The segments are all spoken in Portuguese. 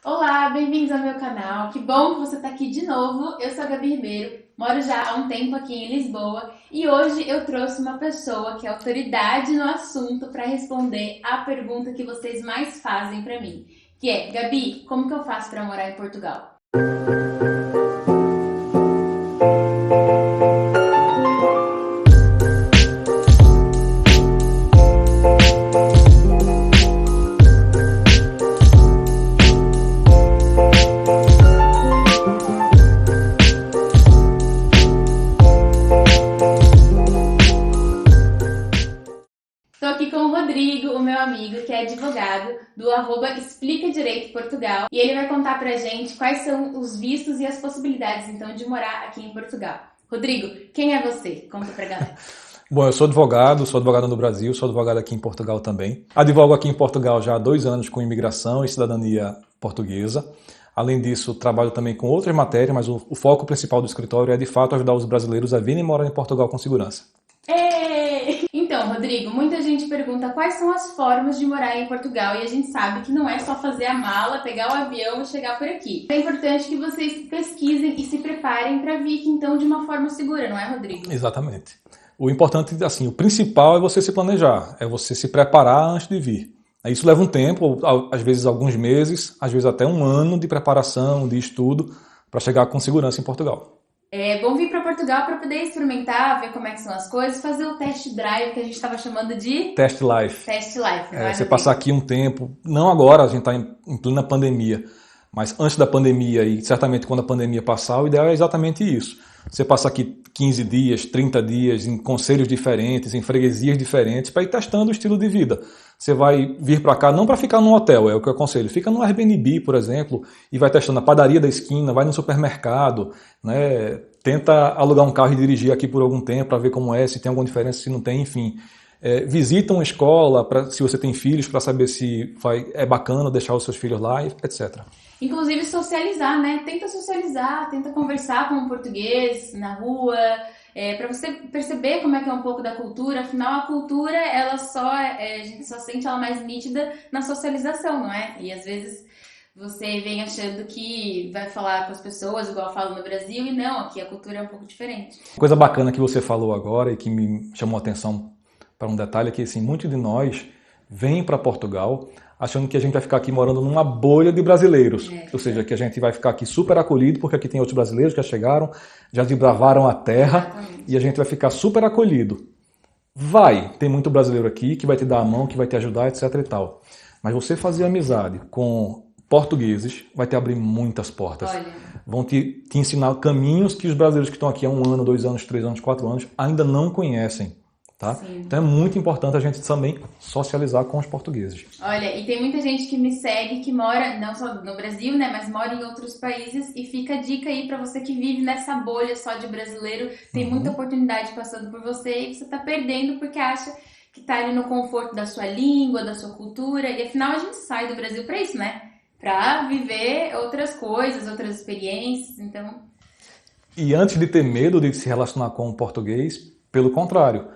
Olá, bem-vindos ao meu canal. Que bom que você está aqui de novo. Eu sou a Gabi Ribeiro, moro já há um tempo aqui em Lisboa e hoje eu trouxe uma pessoa que é autoridade no assunto para responder a pergunta que vocês mais fazem para mim, que é: Gabi, como que eu faço para morar em Portugal? Estou aqui com o Rodrigo, o meu amigo, que é advogado do Explica Direito Portugal, e ele vai contar pra gente quais são os vistos e as possibilidades, então, de morar aqui em Portugal. Rodrigo, quem é você? Conta pra galera. Bom, eu sou advogado no Brasil, sou advogado aqui em Portugal também. Advogo aqui em Portugal já há 2 anos com imigração e cidadania portuguesa. Além disso, trabalho também com outras matérias, mas o foco principal do escritório é, de fato, ajudar os brasileiros a virem morar em Portugal com segurança. Então, Rodrigo, muita gente pergunta quais são as formas de morar em Portugal e a gente sabe que não é só fazer a mala, pegar o avião e chegar por aqui. É importante que vocês pesquisem e se preparem para vir aqui, então, de uma forma segura, não é, Rodrigo? Exatamente. O importante, assim, o principal é você se planejar, é você se preparar antes de vir. Isso leva um tempo, às vezes alguns meses, às vezes até 1 ano de preparação, de estudo, para chegar com segurança em Portugal. É bom vir para Portugal para poder experimentar, ver como é que são as coisas, fazer o test drive que a gente estava chamando de Test life. test life. Não Você passar aqui um tempo, não agora, a gente está em plena pandemia, mas antes da pandemia e certamente quando a pandemia passar, o ideal é exatamente isso. Você passa aqui 15 dias, 30 dias em concelhos diferentes, em freguesias diferentes, para ir testando o estilo de vida. Você vai vir para cá não para ficar num hotel, é o que eu aconselho. Fica no Airbnb, por exemplo, e vai testando a padaria da esquina, vai no supermercado, né? Tenta alugar um carro e dirigir aqui por algum tempo para ver como é, se tem alguma diferença, se não tem, enfim. Visita uma escola, se você tem filhos, para saber se é bacana deixar os seus filhos lá, etc. Inclusive socializar, né? Tenta socializar, tenta conversar com um português na rua, para você perceber como é que é um pouco da cultura. Afinal, a cultura, a gente só sente ela mais nítida na socialização, não é? E às vezes você vem achando que vai falar com as pessoas igual fala no Brasil, e não, aqui a cultura é um pouco diferente. Coisa bacana que você falou agora e que me chamou a atenção para um detalhe é que, assim, muitos de nós vêm para Portugal achando que a gente vai ficar aqui morando numa bolha de brasileiros. Ou seja, que a gente vai ficar aqui super acolhido porque aqui tem outros brasileiros que já chegaram, já desbravaram a terra. Exatamente. E a gente vai ficar super acolhido. Tem muito brasileiro aqui que vai te dar a mão, que vai te ajudar, etc e tal. Mas você fazer amizade com portugueses vai te abrir muitas portas. Olha. Vão te ensinar caminhos que os brasileiros que estão aqui há 1 ano, 2 anos, 3 anos, 4 anos ainda não conhecem. Tá? Então é muito importante a gente também socializar com os portugueses. Olha, e tem muita gente que me segue que mora não só no Brasil, né, mas mora em outros países, e fica a dica aí para você que vive nessa bolha só de brasileiro, tem muita oportunidade passando por você e você tá perdendo porque acha que tá ali no conforto da sua língua, da sua cultura, e afinal a gente sai do Brasil para isso, né? Para viver outras coisas, outras experiências, então... E antes de ter medo de se relacionar com o português, pelo contrário,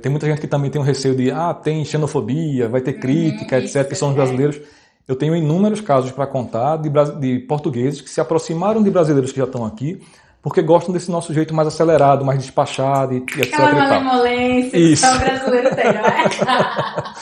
tem muita gente que também tem um receio de tem xenofobia, vai ter crítica, etc, que são os brasileiros. Eu tenho inúmeros casos para contar de portugueses que se aproximaram de brasileiros que já estão aqui porque gostam desse nosso jeito mais acelerado, mais despachado e etc. Aquela malemolência que só o brasileiro tem, não é?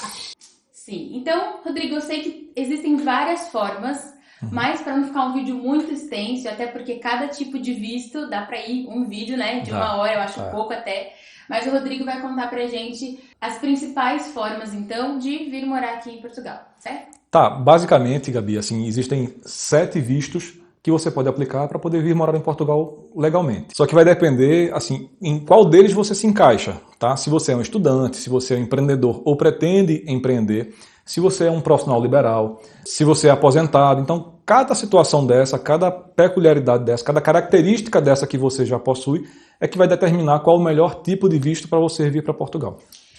Sim, então, Rodrigo, eu sei que existem várias formas, mas para não ficar um vídeo muito extenso, até porque cada tipo de visto dá para ir um vídeo, né, de 1 hora, eu acho pouco até. Mas o Rodrigo vai contar pra gente as principais formas, então, de vir morar aqui em Portugal, certo? Basicamente, Gabi, assim, existem 7 vistos que você pode aplicar para poder vir morar em Portugal legalmente. Só que vai depender, assim, em qual deles você se encaixa, tá? Se você é um estudante, se você é um empreendedor ou pretende empreender, se você é um profissional liberal, se você é aposentado. Então, cada situação dessa, cada peculiaridade dessa, cada característica dessa que você já possui é que vai determinar qual o melhor tipo de visto para você vir para Portugal.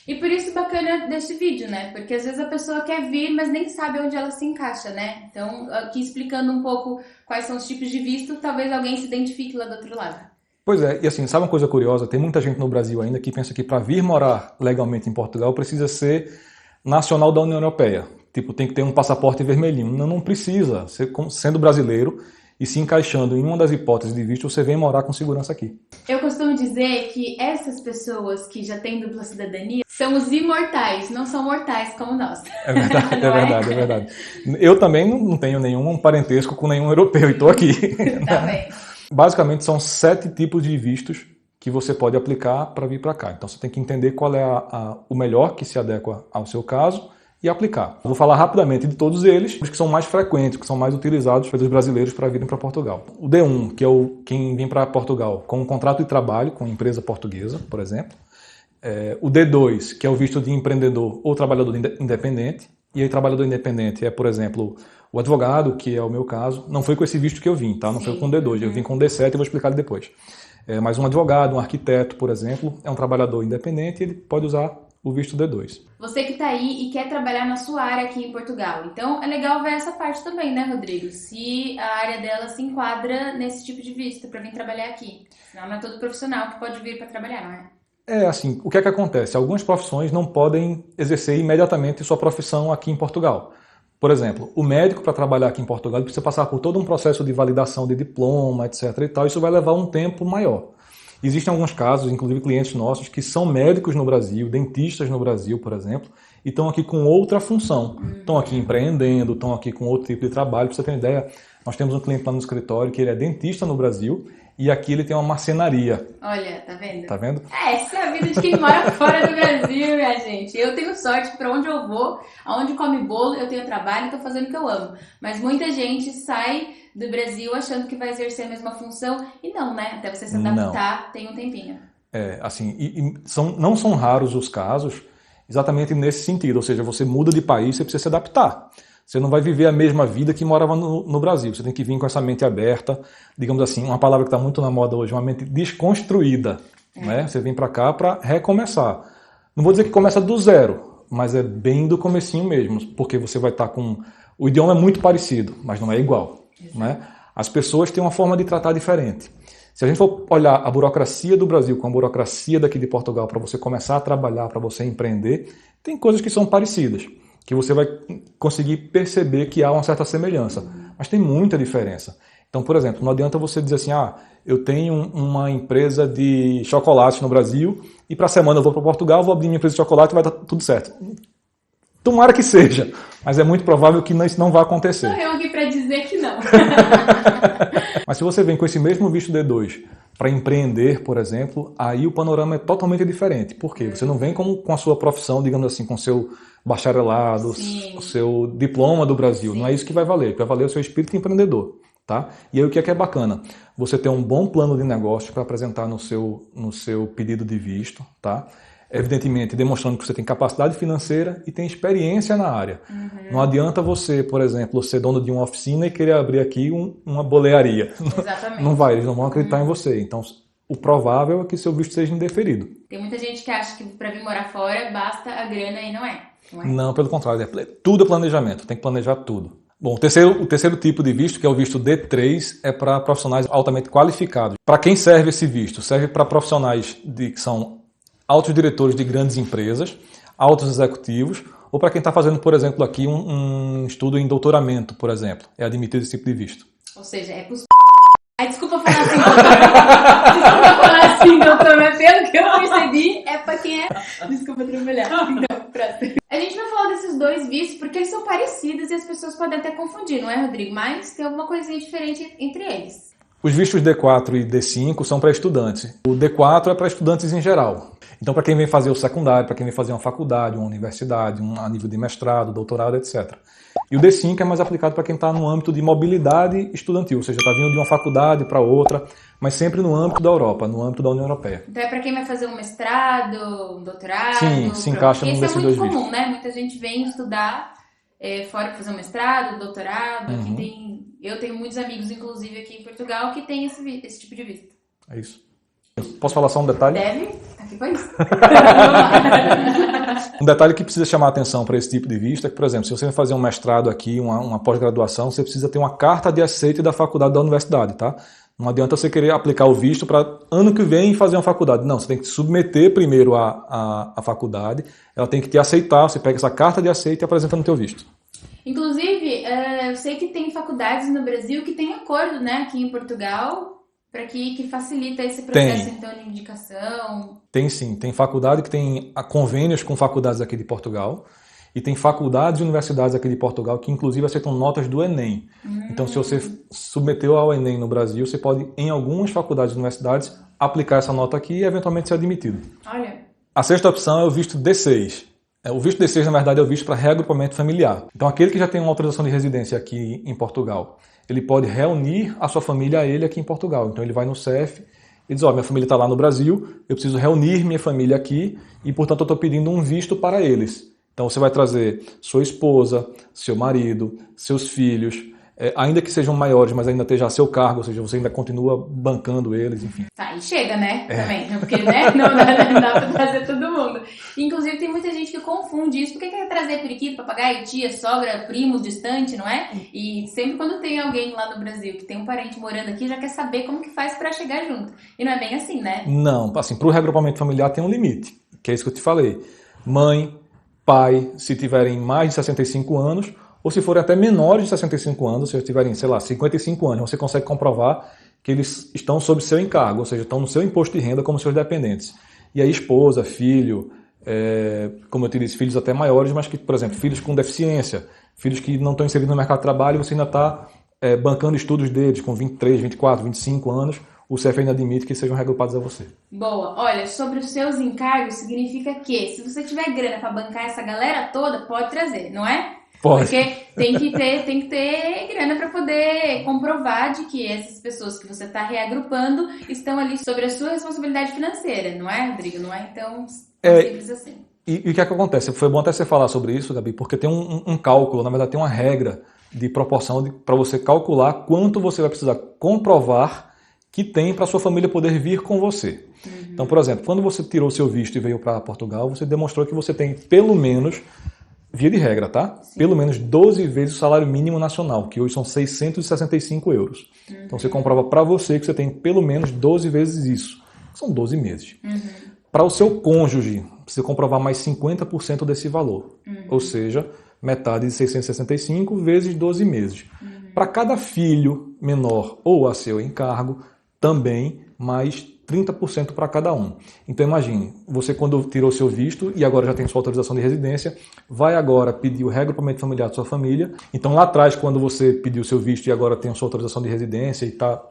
E por isso bacana deste vídeo, né? Porque às vezes a pessoa quer vir, mas nem sabe onde ela se encaixa, né? Então, aqui explicando um pouco quais são os tipos de visto, talvez alguém se identifique lá do outro lado. Pois é, e assim, sabe uma coisa curiosa? Tem muita gente no Brasil ainda que pensa que para vir morar legalmente em Portugal precisa ser nacional da União Europeia. Tipo, tem que ter um passaporte vermelhinho. Não, não precisa. Você, sendo brasileiro e se encaixando em uma das hipóteses de visto, você vem morar com segurança aqui. Eu costumo dizer que essas pessoas que já têm dupla cidadania são os imortais, não são mortais como nós. É verdade, é verdade, é verdade. Eu também não tenho nenhum parentesco com nenhum europeu e estou aqui. Tá bem. Basicamente, são 7 tipos de vistos que você pode aplicar para vir para cá. Então, você tem que entender qual é o melhor que se adequa ao seu caso e aplicar. Eu vou falar rapidamente de todos eles, os que são mais frequentes, que são mais utilizados pelos brasileiros para virem para Portugal. O D1, que é quem vem para Portugal com um contrato de trabalho com empresa portuguesa, por exemplo. O D2, que é o visto de empreendedor ou trabalhador independente. E aí, trabalhador independente é, por exemplo, o advogado, que é o meu caso. Não foi com esse visto que eu vim, tá? Não foi com o D2, eu vim com o D7 e vou explicar depois. Mas um advogado, um arquiteto, por exemplo, é um trabalhador independente e ele pode usar o visto D2. Você que está aí e quer trabalhar na sua área aqui em Portugal. Então, é legal ver essa parte também, né, Rodrigo? Se a área dela se enquadra nesse tipo de visto para vir trabalhar aqui. Senão não é todo profissional que pode vir para trabalhar, não é? Assim, o que é que acontece? Algumas profissões não podem exercer imediatamente sua profissão aqui em Portugal. Por exemplo, o médico, para trabalhar aqui em Portugal, precisa passar por todo um processo de validação de diploma, etc. e tal. Isso vai levar um tempo maior. Existem alguns casos, inclusive clientes nossos, que são médicos no Brasil, dentistas no Brasil, por exemplo, e estão aqui com outra função. Estão aqui empreendendo, estão aqui com outro tipo de trabalho. Para você ter uma ideia, nós temos um cliente lá no escritório que ele é dentista no Brasil e aqui ele tem uma marcenaria. Olha, tá vendo? Tá vendo? Essa é a vida de quem mora fora do Brasil, minha gente. Eu tenho sorte que para onde eu vou, aonde come bolo, eu tenho trabalho e estou fazendo o que eu amo. Mas muita gente sai do Brasil achando que vai exercer a mesma função e não, né? Até você se adaptar, tem um tempinho. Não são raros os casos exatamente nesse sentido, ou seja, você muda de país, você precisa se adaptar. Você não vai viver a mesma vida que morava no Brasil. Você tem que vir com essa mente aberta, digamos assim, uma palavra que está muito na moda hoje, uma mente desconstruída. Né? Você vem para cá para recomeçar. Não vou dizer que começa do zero, mas é bem do comecinho mesmo, porque você vai estar com... O idioma é muito parecido, mas não é igual. Né? As pessoas têm uma forma de tratar diferente. Se a gente for olhar a burocracia do Brasil com a burocracia daqui de Portugal para você começar a trabalhar, para você empreender, tem coisas que são parecidas, que você vai conseguir perceber que há uma certa semelhança, mas tem muita diferença. Então, por exemplo, não adianta você dizer assim, eu tenho uma empresa de chocolate no Brasil e para a semana eu vou para Portugal, vou abrir minha empresa de chocolate e vai dar tudo certo. Tomara que seja, mas é muito provável que isso não vai acontecer. Sou eu aqui para dizer que não. Mas se você vem com esse mesmo visto D2 para empreender, por exemplo, aí o panorama é totalmente diferente. Por quê? Você não vem com a sua profissão, digamos assim, com o seu bacharelado, o seu diploma do Brasil. Sim. Não é isso que vai valer. O que vai valer é o seu espírito empreendedor. Tá? E aí o que é bacana? Você ter um bom plano de negócio para apresentar no seu pedido de visto, tá? Evidentemente demonstrando que você tem capacidade financeira e tem experiência na área. Não adianta você, por exemplo, ser dono de uma oficina e querer abrir aqui uma bolearia. Exatamente. Não vai, eles não vão acreditar em você. Então, o provável é que seu visto seja indeferido. Tem muita gente que acha que para vir morar fora basta a grana e não é. Não, pelo contrário, tudo é planejamento, tem que planejar tudo. Bom, o terceiro tipo de visto, que é o visto D3, é para profissionais altamente qualificados. Para quem serve esse visto? Serve para profissionais que são altos diretores de grandes empresas, altos executivos, ou para quem está fazendo, por exemplo, aqui um estudo em doutoramento, por exemplo. É admitido esse tipo de visto. Ou seja, é para os... Desculpa falar assim, doutor. Desculpa falar assim, doutor, mas pelo que eu percebi, é para quem é... Desculpa trabalhar. Então, próximo. A gente não falou desses dois vistos porque eles são parecidos e as pessoas podem até confundir, não é, Rodrigo? Mas tem alguma coisinha diferente entre eles. Os vistos D4 e D5 são para estudantes. O D4 é para estudantes em geral. Então, para quem vem fazer o secundário, para quem vem fazer uma faculdade, uma universidade, a nível de mestrado, doutorado, etc. E o D5 é mais aplicado para quem está no âmbito de mobilidade estudantil, ou seja, está vindo de uma faculdade para outra, mas sempre no âmbito da Europa, no âmbito da União Europeia. Então é para quem vai fazer um mestrado, um doutorado? Sim, se encaixa num desses dois vistos. Isso é muito comum, né? Muita gente vem estudar fora para fazer um mestrado, doutorado. Aqui eu tenho muitos amigos, inclusive aqui em Portugal, que tem esse tipo de visto. É isso. Posso falar só um detalhe? Deve. Aqui foi isso. Um detalhe que precisa chamar a atenção para esse tipo de visto é que, por exemplo, se você vai fazer um mestrado aqui, uma pós-graduação, você precisa ter uma carta de aceite da faculdade da universidade, tá? Não adianta você querer aplicar o visto para ano que vem fazer uma faculdade. Não, você tem que submeter primeiro a faculdade, ela tem que te aceitar, você pega essa carta de aceite e apresenta no teu visto. Inclusive, eu sei que tem faculdades no Brasil que têm acordo, né, aqui em Portugal, para que facilita esse processo, Tem, então, de indicação. tem sim. Tem faculdade que tem convênios com faculdades aqui de Portugal. E tem faculdades e universidades aqui de Portugal que, inclusive, aceitam notas do Enem. Então, se você submeteu ao Enem no Brasil, você pode, em algumas faculdades e universidades, aplicar essa nota aqui e, eventualmente, ser admitido. Olha, A sexta opção é o visto D6. O visto D6, na verdade, é o visto para reagrupamento familiar. Então, aquele que já tem uma autorização de residência aqui em Portugal, ele pode reunir a sua família a ele aqui em Portugal. Então, ele vai no CEF e diz, minha família está lá no Brasil, eu preciso reunir minha família aqui e, portanto, eu estou pedindo um visto para eles. Então você vai trazer sua esposa, seu marido, seus filhos, ainda que sejam maiores, mas ainda esteja a seu cargo, ou seja, você ainda continua bancando eles, enfim. tá, e chega, né? Também, porque né? Não dá pra trazer todo mundo. Inclusive, tem muita gente que confunde isso. Por que quer trazer periquito, papagaio, tia, sogra, primo, distante, não é? E sempre quando tem alguém lá no Brasil que tem um parente morando aqui, já quer saber como que faz pra chegar junto. E não é bem assim, né? Não, assim, para o reagrupamento familiar tem um limite, que é isso que eu te falei. Mãe, pai, se tiverem mais de 65 anos, ou se forem até menores de 65 anos, se tiverem, sei lá, 55 anos, você consegue comprovar que eles estão sob seu encargo, ou seja, estão no seu imposto de renda como seus dependentes. E aí esposa, filho, como eu te disse, filhos até maiores, mas que, por exemplo, filhos com deficiência, filhos que não estão inseridos no mercado de trabalho, você ainda está bancando estudos deles com 23, 24, 25 anos, o CEF ainda admite que sejam reagrupados a você. Boa. Olha, sobre os seus encargos, significa que se você tiver grana para bancar essa galera toda, pode trazer, não é? Pode. Porque tem que ter grana para poder comprovar de que essas pessoas que você está reagrupando estão ali sobre a sua responsabilidade financeira, não é, Rodrigo? Não é tão simples assim. E o que é que acontece? Foi bom até você falar sobre isso, Gabi, porque tem um cálculo, na verdade tem uma regra de proporção para você calcular quanto você vai precisar comprovar que tem para sua família poder vir com você. Então, por exemplo, quando você tirou seu visto e veio para Portugal, você demonstrou que você tem pelo menos, via de regra, tá? Sim. Pelo menos 12 vezes o salário mínimo nacional, que hoje são 665 euros. Então você comprova para você que você tem pelo menos 12 vezes isso. São 12 meses. Para o seu cônjuge, você comprovar mais 50% desse valor. Ou seja, metade de 665 vezes 12 meses. Para cada filho menor ou a seu encargo, também mais 30% para cada um. Então imagine, você quando tirou seu visto e agora já tem sua autorização de residência, vai agora pedir o reagrupamento familiar da sua família. Então lá atrás, quando você pediu seu visto e agora tem a sua autorização de residência e está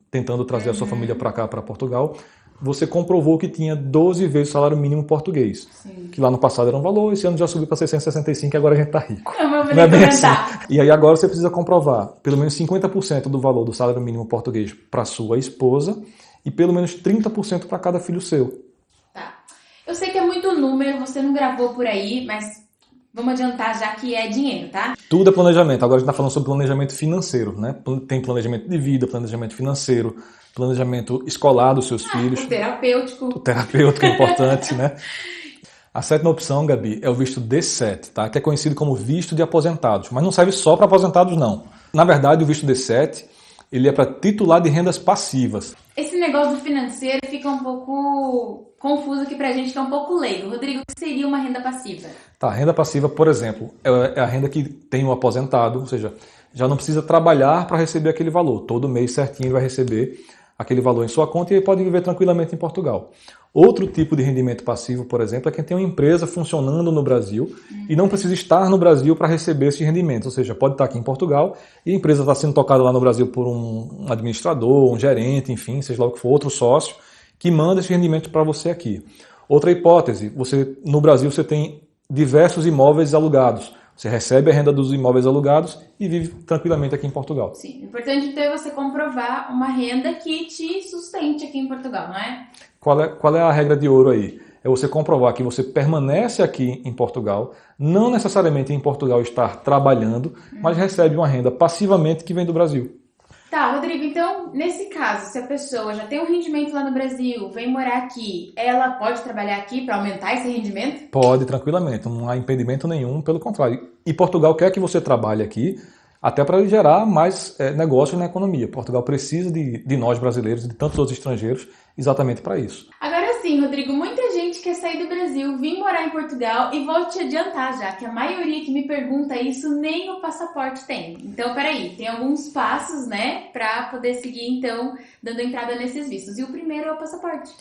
tentando trazer a sua família para cá, para Portugal, você comprovou que tinha 12 vezes o salário mínimo português. Sim. Que lá no passado era um valor, esse ano já subiu para 665 e agora a gente está rico. Não é bem assim. E aí agora você precisa comprovar pelo menos 50% do valor do salário mínimo português para sua esposa e pelo menos 30% para cada filho seu. Tá. Eu sei que é muito número, você não gravou por aí, mas vamos adiantar já que é dinheiro, tá? Tudo é planejamento. Agora a gente está falando sobre planejamento financeiro, né? Tem planejamento de vida, planejamento financeiro, planejamento escolar dos seus filhos. O terapêutico. O terapêutico é importante, né? A sétima opção, Gabi, é o visto D7, tá? Que é conhecido como visto de aposentados. Mas não serve só para aposentados, não. Na verdade, o visto D7, ele é para titular de rendas passivas. Esse negócio do financeiro fica um pouco confuso aqui pra gente, que é um pouco leigo. Rodrigo, o que seria uma renda passiva? Tá, renda passiva, por exemplo, é a renda que tem o aposentado, ou seja, já não precisa trabalhar para receber aquele valor. Todo mês certinho ele vai receber aquele valor em sua conta e ele pode viver tranquilamente em Portugal. Outro tipo de rendimento passivo, por exemplo, é quem tem uma empresa funcionando no Brasil e não precisa estar no Brasil para receber esses rendimentos. Ou seja, pode estar aqui em Portugal e a empresa está sendo tocada lá no Brasil por um administrador, um gerente, enfim, seja lá o que for, outro sócio, que manda esse rendimento para você aqui. Outra hipótese, no Brasil você tem diversos imóveis alugados. Você recebe a renda dos imóveis alugados e vive tranquilamente aqui em Portugal. Sim, o importante então é você comprovar uma renda que te sustente aqui em Portugal, não é? Qual é a regra de ouro aí? É você comprovar que você permanece aqui em Portugal, não necessariamente em Portugal estar trabalhando, mas recebe uma renda passivamente que vem do Brasil. Tá, Rodrigo, então, nesse caso, se a pessoa já tem um rendimento lá no Brasil, vem morar aqui, ela pode trabalhar aqui para aumentar esse rendimento? Pode, tranquilamente, não há impedimento nenhum, pelo contrário. E Portugal quer que você trabalhe aqui, até para gerar mais negócios na economia. Portugal precisa de nós brasileiros e de tantos outros estrangeiros exatamente para isso. Agora sim, Rodrigo, muita gente quer sair do Brasil Brasil, vim morar em Portugal e vou te adiantar já que a maioria que me pergunta isso nem o passaporte tem. Então, peraí, tem alguns passos, né, para poder seguir, então, dando entrada nesses vistos. E o primeiro é o passaporte.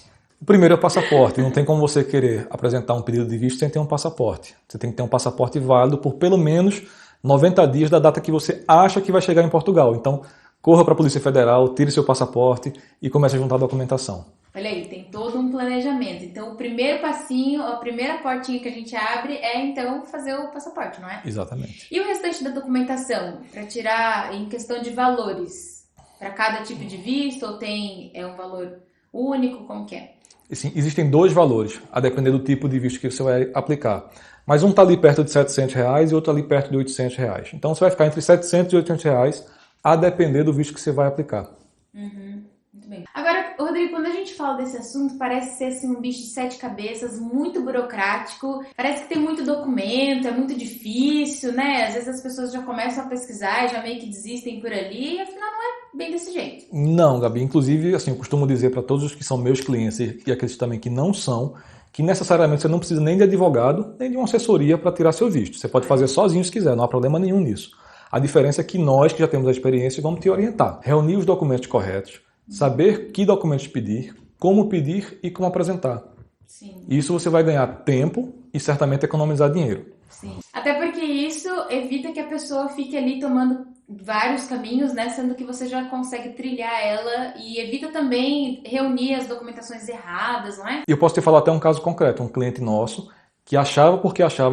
O primeiro é o passaporte. Não tem como você querer apresentar um pedido de visto sem ter um passaporte. Você tem que ter um passaporte válido por pelo menos 90 dias da data que você acha que vai chegar em Portugal. Então, corra para a Polícia Federal, tire seu passaporte e comece a juntar a documentação. Olha aí, tem todo um planejamento. Então, o primeiro passinho, a primeira portinha que a gente abre é, então, fazer o passaporte, não é? Exatamente. E o restante da documentação, para tirar em questão de valores? Para cada tipo de visto, ou tem um valor único, como que é? Sim, existem dois valores, a depender do tipo de visto que você vai aplicar. Mas um está ali perto de R$700 e outro ali perto de R$800. Então, você vai ficar entre R$700 e R$800, a depender do visto que você vai aplicar. Muito bem. Agora, Rodrigo, quando a gente fala desse assunto, parece ser assim, um bicho de 7 cabeças, muito burocrático, parece que tem muito documento, é muito difícil, né? Às vezes as pessoas já começam a pesquisar e já meio que desistem por ali, e afinal não é bem desse jeito. Não, Gabi. Inclusive, assim, eu costumo dizer para todos os que são meus clientes e aqueles também que não são, que necessariamente você não precisa nem de advogado, nem de uma assessoria para tirar seu visto. Você pode fazer sozinho se quiser, não há problema nenhum nisso. A diferença é que nós, que já temos a experiência, vamos te orientar. Reunir os documentos corretos, saber que documentos pedir, como pedir e como apresentar. Sim. Isso você vai ganhar tempo e certamente economizar dinheiro. Sim. Até porque isso evita que a pessoa fique ali tomando vários caminhos, né? Sendo que você já consegue trilhar ela e evita também reunir as documentações erradas, não é? E eu posso te falar até um caso concreto, um cliente nosso que achava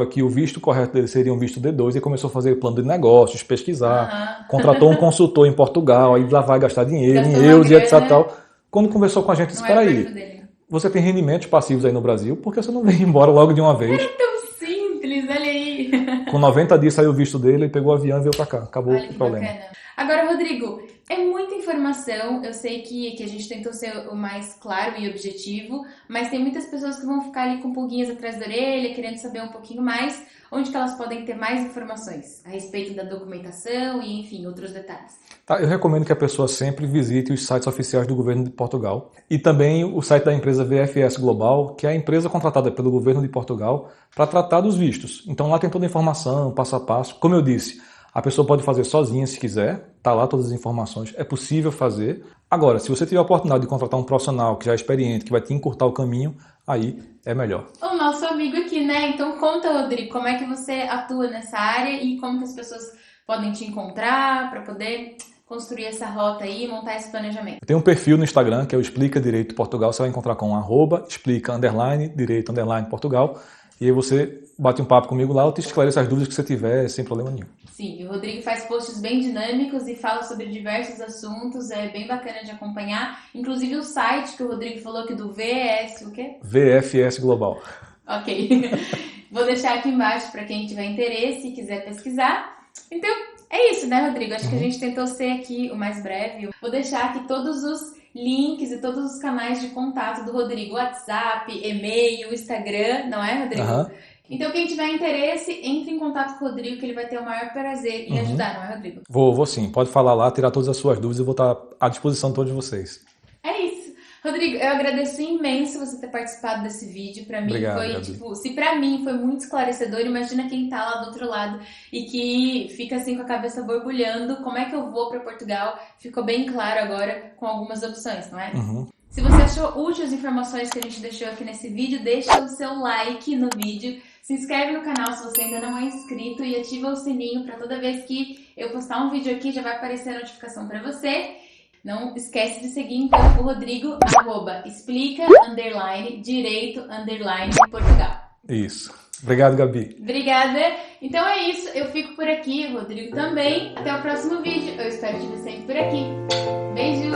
que o visto correto dele seria um visto D2 e começou a fazer plano de negócios, pesquisar, contratou um consultor em Portugal, aí lá vai gastar dinheiro em euros e etc. Tal. Quando conversou com a gente, disse, espera aí, você tem rendimentos passivos aí no Brasil, por que você não vem embora logo de uma vez? É tão simples, olha aí. Com 90 dias saiu o visto dele, ele pegou o avião e veio pra cá, acabou o problema. Bacana. Agora, Rodrigo, é muita informação, eu sei que a gente tentou ser o mais claro e objetivo, mas tem muitas pessoas que vão ficar ali com pulguinhas atrás da orelha, querendo saber um pouquinho mais, onde que elas podem ter mais informações a respeito da documentação e, enfim, outros detalhes. Tá, eu recomendo que a pessoa sempre visite os sites oficiais do governo de Portugal e também o site da empresa VFS Global, que é a empresa contratada pelo governo de Portugal para tratar dos vistos. Então lá tem toda a informação, passo a passo. Como eu disse, a pessoa pode fazer sozinha se quiser, tá lá todas as informações, é possível fazer. Agora, se você tiver a oportunidade de contratar um profissional que já é experiente, que vai te encurtar o caminho, aí é melhor. O nosso amigo aqui, né? Então conta, Rodrigo, como é que você atua nessa área e como que as pessoas podem te encontrar para poder construir essa rota aí e montar esse planejamento. Eu tenho um perfil no Instagram que é o Explica Direito Portugal, você vai encontrar com @explica_direito_Portugal e aí você bate um papo comigo lá, eu te esclareço as dúvidas que você tiver sem problema nenhum. Sim, o Rodrigo faz posts bem dinâmicos e fala sobre diversos assuntos, é bem bacana de acompanhar. Inclusive o site que o Rodrigo falou que do VS, o quê? VFS Global. Ok. Vou deixar aqui embaixo para quem tiver interesse e quiser pesquisar. Então, é isso, né, Rodrigo? Acho que a gente tentou ser aqui o mais breve. Vou deixar aqui todos os links e todos os canais de contato do Rodrigo. WhatsApp, e-mail, Instagram, não é, Rodrigo? Então, quem tiver interesse, entre em contato com o Rodrigo, que ele vai ter o maior prazer em ajudar, não é, Rodrigo? Vou sim. Pode falar lá, tirar todas as suas dúvidas e vou estar à disposição de todos vocês. É isso. Rodrigo, eu agradeço imenso você ter participado desse vídeo. Pra mim Obrigado, foi, Gabi. se pra mim foi muito esclarecedor, imagina quem tá lá do outro lado e que fica assim com a cabeça borbulhando. Como é que eu vou pra Portugal? Ficou bem claro agora com algumas opções, não é? Se você achou útil as informações que a gente deixou aqui nesse vídeo, deixa o seu like no vídeo. Se inscreve no canal se você ainda não é inscrito e ativa o sininho para toda vez que eu postar um vídeo aqui já vai aparecer a notificação para você. Não esquece de seguir então o Rodrigo, @explica_direito_Portugal. Isso. Obrigado, Gabi. Obrigada. Então é isso. Eu fico por aqui, o Rodrigo também. Até o próximo vídeo. Eu espero te ver sempre por aqui. Beijo!